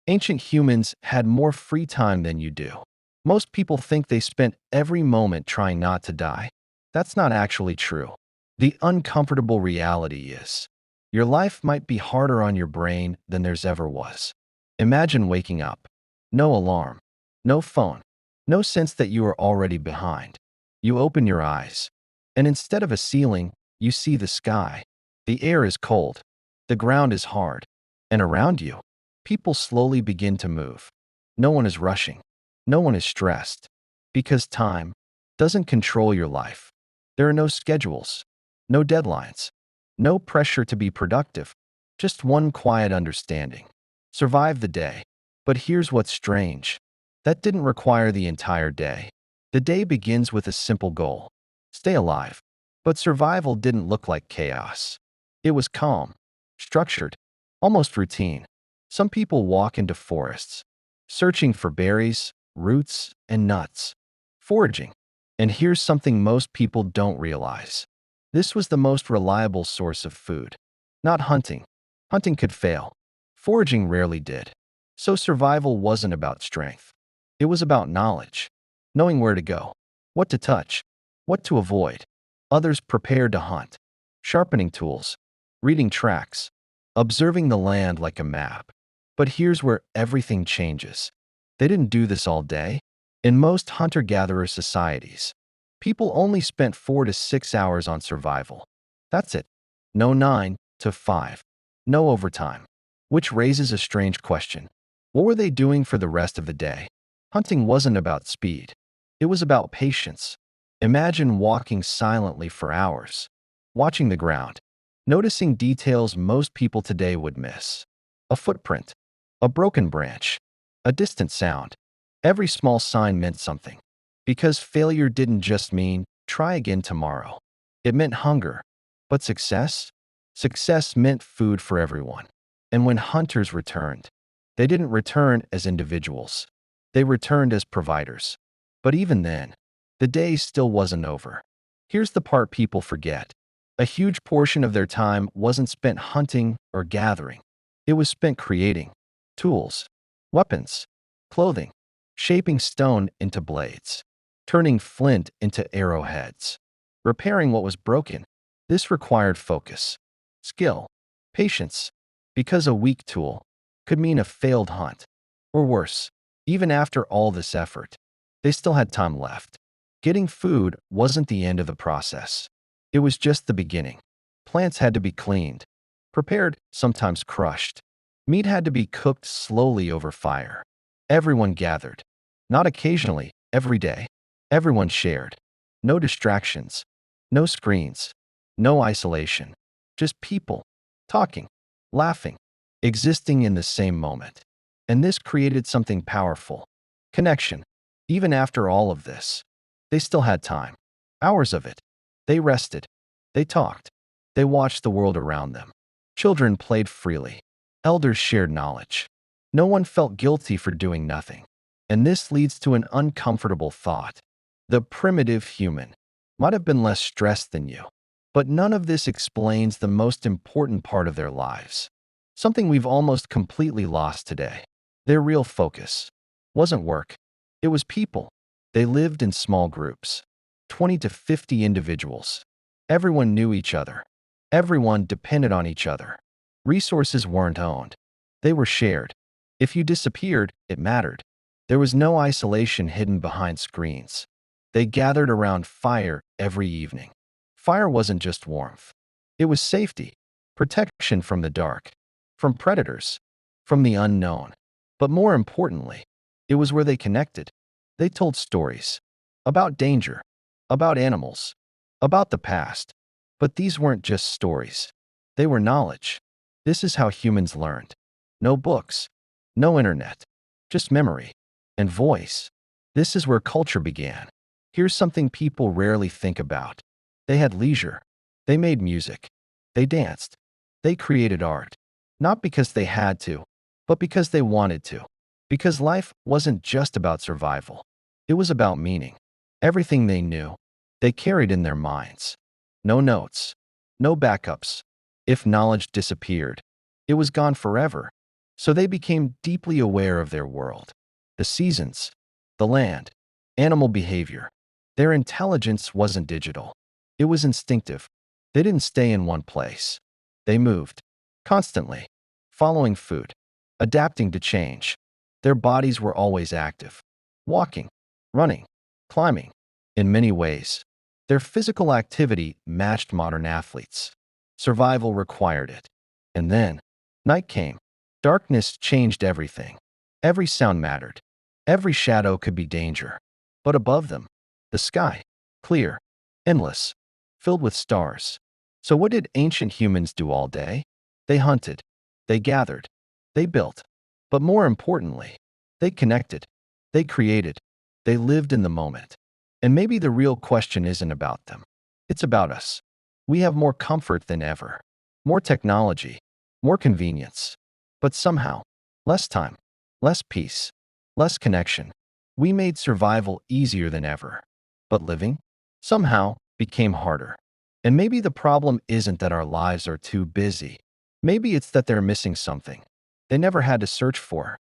Ancient humans had more free time than you do. Most people think they spent every moment trying not to die. That's not actually true. The uncomfortable reality is, your life might be harder on your brain than there's ever was. Imagine waking up. No alarm. No phone. No sense that you are already behind. You open your eyes, and instead of a ceiling, you see the sky. The air is cold. The ground is hard. And around you, people slowly begin to move. No one is rushing. No one is stressed. Because time doesn't control your life. There are no schedules, no deadlines, no pressure to be productive, just one quiet understanding. Survive the day. But here's what's strange. That didn't require the entire day. The day begins with a simple goal. Stay alive. But survival didn't look like chaos. It was calm, structured, almost routine. Some people walk into forests, searching for berries, roots, and nuts, foraging. And here's something most people don't realize. This was the most reliable source of food. Not hunting. Hunting could fail. Foraging rarely did. So survival wasn't about strength. It was about knowledge. Knowing where to go, what to touch, what to avoid. Others prepared to hunt. Sharpening tools, reading tracks, observing the land like a map. But here's where everything changes. They didn't do this all day. In most hunter-gatherer societies, people only spent 4 to 6 hours on survival. That's it. No 9 to 5. No overtime. Which raises a strange question. What were they doing for the rest of the day? Hunting wasn't about speed. It was about patience. Imagine walking silently for hours, watching the ground, noticing details most people today would miss. A footprint, a broken branch, a distant sound. Every small sign meant something. Because failure didn't just mean, try again tomorrow. It meant hunger. But success? Success meant food for everyone. And when hunters returned, they didn't return as individuals. They returned as providers. But even then, the day still wasn't over. Here's the part people forget. A huge portion of their time wasn't spent hunting or gathering. It was spent creating tools, weapons, clothing, shaping stone into blades, turning flint into arrowheads, repairing what was broken. This required focus, skill, patience, because a weak tool could mean a failed hunt. Or worse, even after all this effort, they still had time left. Getting food wasn't the end of the process. It was just the beginning. Plants had to be cleaned, prepared, sometimes crushed. Meat had to be cooked slowly over fire. Everyone gathered. Not occasionally, every day. Everyone shared. No distractions. No screens. No isolation. Just people. Talking. Laughing. Existing in the same moment. And this created something powerful. Connection. Even after all of this, they still had time. Hours of it. They rested. They talked. They watched the world around them. Children played freely. Elders shared knowledge. No one felt guilty for doing nothing. And this leads to an uncomfortable thought. The primitive human might have been less stressed than you, but none of this explains the most important part of their lives. Something we've almost completely lost today. Their real focus wasn't work. It was people. They lived in small groups, 20 to 50 individuals. Everyone knew each other. Everyone depended on each other. Resources weren't owned. They were shared. If you disappeared, it mattered. There was no isolation hidden behind screens. They gathered around fire every evening. Fire wasn't just warmth. It was safety, protection from the dark, from predators, from the unknown. But more importantly, it was where they connected. They told stories about danger, about animals, about the past. But these weren't just stories. They were knowledge. This is how humans learned. No books, no internet, just memory and voice. This is where culture began. Here's something people rarely think about. They had leisure. They made music. They danced. They created art. Not because they had to, but because they wanted to. Because life wasn't just about survival. It was about meaning. Everything they knew, they carried in their minds. No notes. No backups. If knowledge disappeared, it was gone forever. So they became deeply aware of their world, the seasons, the land, animal behavior. Their intelligence wasn't digital. It was instinctive. They didn't stay in one place. They moved, constantly, following food, adapting to change. Their bodies were always active, walking, running, climbing. In many ways, their physical activity matched modern athletes. Survival required it. And then, night came. Darkness changed everything. Every sound mattered. Every shadow could be danger. But above them, the sky, clear, endless, filled with stars. So what did ancient humans do all day? They hunted. They gathered. They built. But more importantly, they connected. They created. They lived in the moment. And maybe the real question isn't about them. It's about us. We have more comfort than ever, more technology, more convenience, but somehow, less time, less peace, less connection. We made survival easier than ever, but living, somehow, became harder. And maybe the problem isn't that our lives are too busy. Maybe it's that they're missing something they never had to search for.